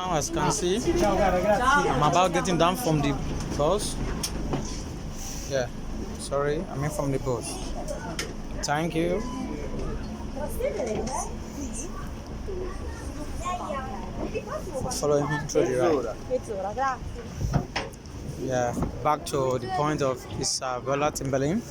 Now, as you can see, I'm about getting down from the bus. Yeah, sorry, I mean from the bus. Thank you. For following me through the ride. Yeah, back to the point of Isabella Timberlane.